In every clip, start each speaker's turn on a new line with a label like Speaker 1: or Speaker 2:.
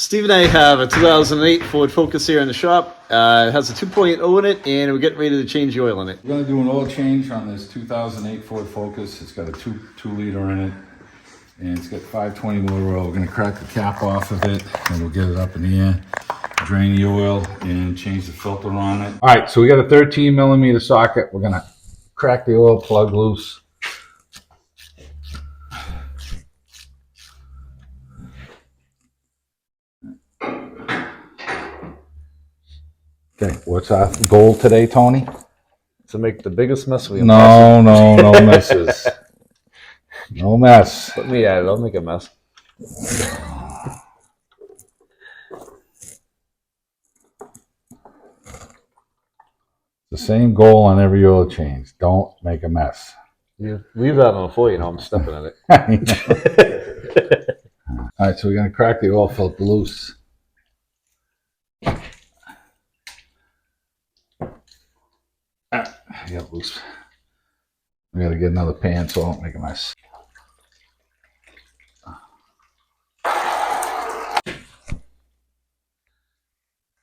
Speaker 1: Steve and I have a 2008 Ford Focus here in the shop. It has a 2.0 in it, and we're getting ready to change the oil in it.
Speaker 2: We're going to do an oil change on this 2008 Ford Focus. It's got a 2-liter in it, and it's got 520 motor oil. We're going to crack the cap off of it, and we'll get it up in the air, drain the oil, and change the filter on it. All right, so we got a 13 millimeter socket. We're going to crack the oil plug loose. Okay, what's our goal today, Tony?
Speaker 1: To make the biggest mess we can.
Speaker 2: No messes. No mess.
Speaker 1: Let me at it. I'll make a mess.
Speaker 2: The same goal on every oil change. Don't make a mess.
Speaker 1: You leave that on the floor, you know I'm stepping in it.
Speaker 2: All right, so we're going to crack the oil filter loose. Yeah, loose. We got to get another pan so I don't make a mess.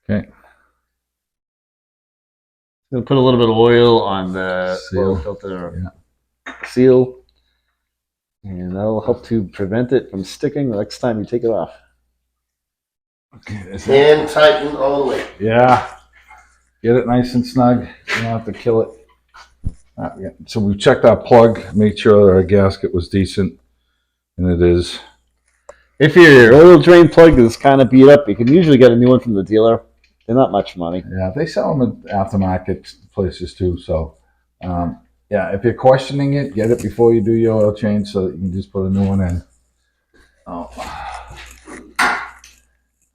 Speaker 2: Okay.
Speaker 1: Gonna put a little bit of oil on the oil filter seal, and that'll help to prevent it from sticking the next time you take it off.
Speaker 2: Okay.
Speaker 3: Hand tighten only.
Speaker 2: Yeah. Get it nice and snug. You don't have to kill it. So we've checked our plug, made sure that our gasket was decent, and it is.
Speaker 1: If your oil drain plug is kind of beat up, you can usually get a new one from the dealer. They're not much money.
Speaker 2: Yeah, they sell them at aftermarket places too. So, yeah, if you're questioning it, get it before you do your oil change so that you can just put a new one in. Oh.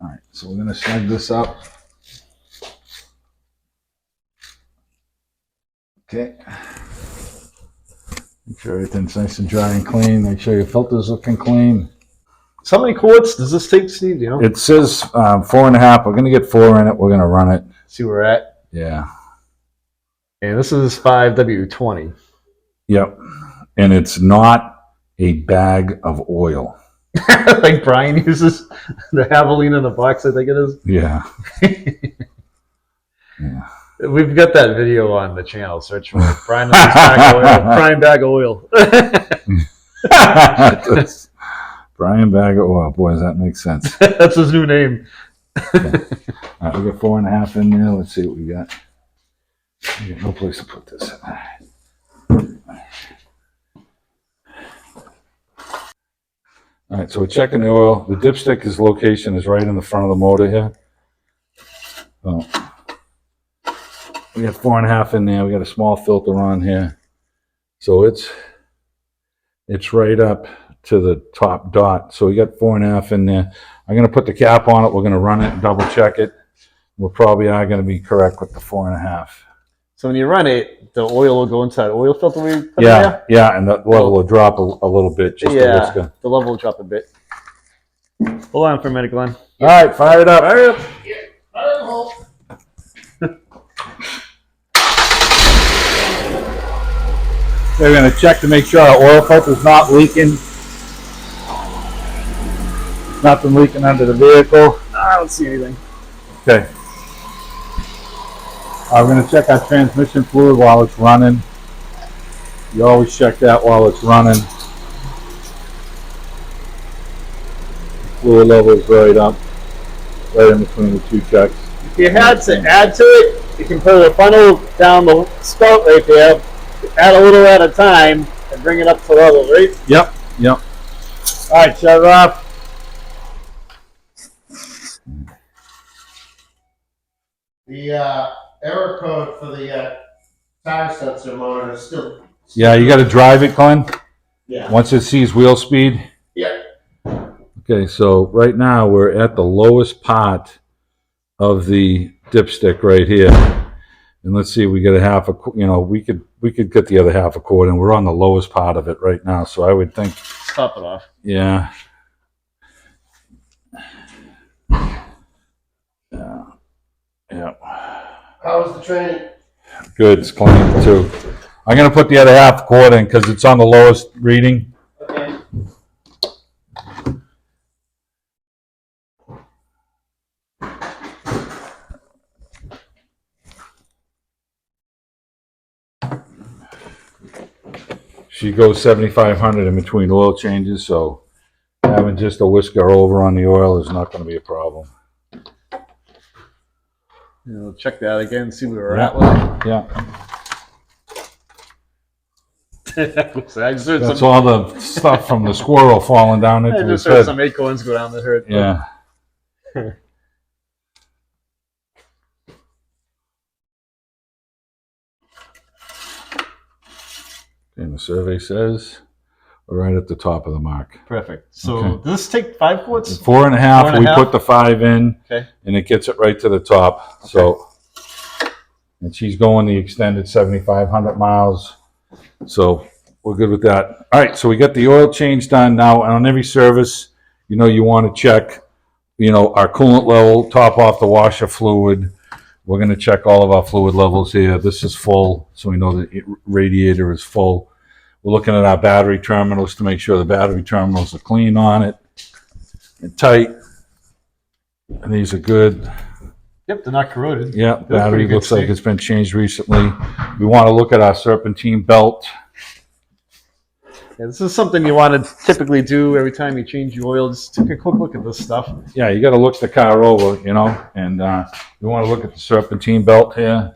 Speaker 2: All right, so we're going to snug this up. Okay. Make sure everything's nice and dry and clean. Make sure your filter's looking clean.
Speaker 1: So how many quarts does this take, Steve? You know?
Speaker 2: It says 4.5. We're going to get 4 in it. We're going to run it.
Speaker 1: See where we're at?
Speaker 2: Yeah.
Speaker 1: And this is 5W20.
Speaker 2: Yep. And it's not a bag of oil.
Speaker 1: Like Brian uses the Javelin in the box, I think it is.
Speaker 2: Yeah. Yeah.
Speaker 1: We've got that video on the channel. Search for Brian and his bag of oil. Brian bag of oil.
Speaker 2: Brian bag of oil. Boy, does that make sense.
Speaker 1: That's his new name.
Speaker 2: Okay. All right, we got 4.5 in there. Let's see what we got. We got no place to put this. All right, so we're checking the oil. The dipstick location is right in the front of the motor here. So we got 4.5 in there. We got a small filter on here. So it's right up to the top dot. So we got 4.5 in there. I'm going to put the cap on it. We're going to run it and double check it. We probably are going to be correct with the 4.5.
Speaker 1: So when you run it, the oil will go inside the oil filter we put in
Speaker 2: Yeah,
Speaker 1: there?
Speaker 2: yeah, and the level will drop a little bit. Just
Speaker 1: Yeah, the level will drop a bit. Hold on for a minute, Glenn.
Speaker 2: All right, fire it up.
Speaker 1: Fire it up.
Speaker 2: We're going to check to make sure our oil filter is not leaking. Nothing leaking under the vehicle.
Speaker 1: I don't see anything.
Speaker 2: Okay. We're going to check our transmission fluid while it's running. You always check that while it's running. Fluid level is right up, right in between the two checks.
Speaker 1: If you had to add to it, you can put a funnel down the spout right there, add a little at a time, and bring it up to level, right?
Speaker 2: Yep, yep.
Speaker 1: All right, shut it off.
Speaker 3: The error code for the tire sensor motor is still.
Speaker 2: Yeah, you got to drive it, Glenn.
Speaker 3: Yeah.
Speaker 2: Once it sees wheel speed.
Speaker 3: Yeah.
Speaker 2: Okay, so right now we're at the lowest part of the dipstick right here, and let's see, we get a half a. You know, we could get the other half a quart, and we're on the lowest part of it right now. So I would think.
Speaker 1: Top it off.
Speaker 2: Yeah. Yeah. Yeah.
Speaker 3: How was the training?
Speaker 2: Good, it's clean too. I'm gonna put the other half quart in because it's on the lowest reading.
Speaker 3: Okay.
Speaker 2: she goes 7,500 in between oil changes, so having just a whisker over on the oil is not going to be a problem.
Speaker 1: We'll check that again, see where we're at with it.
Speaker 2: Yeah.
Speaker 1: I just heard
Speaker 2: That's
Speaker 1: some,
Speaker 2: all the stuff from the squirrel falling down
Speaker 1: I
Speaker 2: into his
Speaker 1: just heard
Speaker 2: head.
Speaker 1: some acorns go down the herd.
Speaker 2: Yeah. And the survey says we're right at the top of the mark.
Speaker 1: Perfect. So
Speaker 2: Okay.
Speaker 1: does this take 5 quarts?
Speaker 2: 4.5, we
Speaker 1: 4.5?
Speaker 2: put the 5 in,
Speaker 1: Okay.
Speaker 2: and it gets it right to the top. So, and she's going the extended 7,500 miles. So we're good with that. All right, so we got the oil change done now. And on every service, you know, you want to check, you know, our coolant level, top off the washer fluid. We're going to check all of our fluid levels here. This is full, so we know the radiator is full. We're looking at our battery terminals to make sure the battery terminals are clean on it and tight. And these are good.
Speaker 1: Yep, they're not corroded.
Speaker 2: Yeah,
Speaker 1: That's
Speaker 2: battery
Speaker 1: pretty good
Speaker 2: looks like
Speaker 1: state.
Speaker 2: it's been changed recently. We want to look at our serpentine belt.
Speaker 1: Yeah, this is something you want to typically do every time you change your oil. Just take a quick look at this stuff.
Speaker 2: Yeah, you got to look the car over, you know, and we want to look at the serpentine belt here.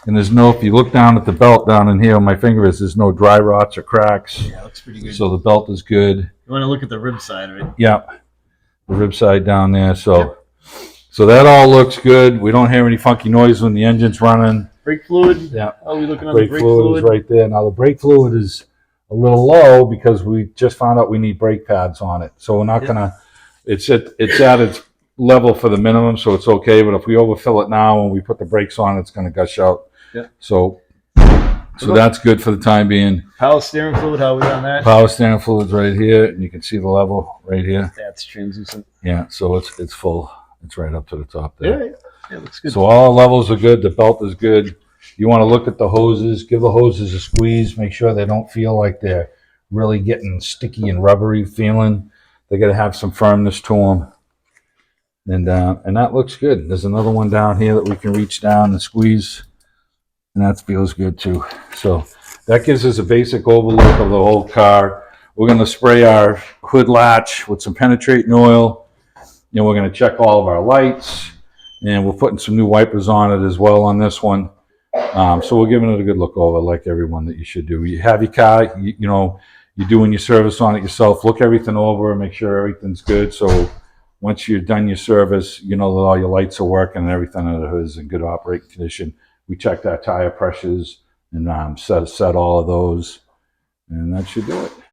Speaker 2: And there's no, if you look down at the belt down in here, my finger is, there's no dry rots or cracks.
Speaker 1: Yeah, looks pretty good.
Speaker 2: So the belt is good.
Speaker 1: You want to look at the rib side, right?
Speaker 2: Yeah, the rib side down there. So, so that all looks good. We don't hear any funky noise when the engine's running.
Speaker 1: Brake fluid.
Speaker 2: Yeah.
Speaker 1: How are we looking on
Speaker 2: Brake
Speaker 1: the brake
Speaker 2: fluid
Speaker 1: fluid?
Speaker 2: is right there. Now the brake fluid is a little low because we just found out we need brake pads on it. So we're not gonna. It's at its level for the minimum, so it's okay. But if we overfill it now and we put the brakes on, it's gonna gush out.
Speaker 1: Yeah.
Speaker 2: So that's good for the time being.
Speaker 1: Power steering fluid. How are we on that?
Speaker 2: Power steering fluid's right here, and you can see the level right here.
Speaker 1: That's translucent.
Speaker 2: Yeah. So it's full. It's right up to the top there.
Speaker 1: Yeah, looks good.
Speaker 2: So all levels are good. The belt is good. You want to look at the hoses. Give the hoses a squeeze. Make sure they don't feel like they're really getting sticky and rubbery feeling. They got to have some firmness to them. And that looks good. There's another one down here that we can reach down and squeeze. And that feels good too. So that gives us a basic overlook of the whole car. We're going to spray our hood latch with some penetrating oil. And we're going to check all of our lights. And we're putting some new wipers on it as well on this one. So we're giving it a good look over, like everyone that you should do. You have your car, you know, you're doing your service on it yourself. Look everything over and make sure everything's good. So once you're done your service, you know that all your lights are working and everything in the hood is in good operating condition. We checked our tire pressures and set all of those, and that should do it.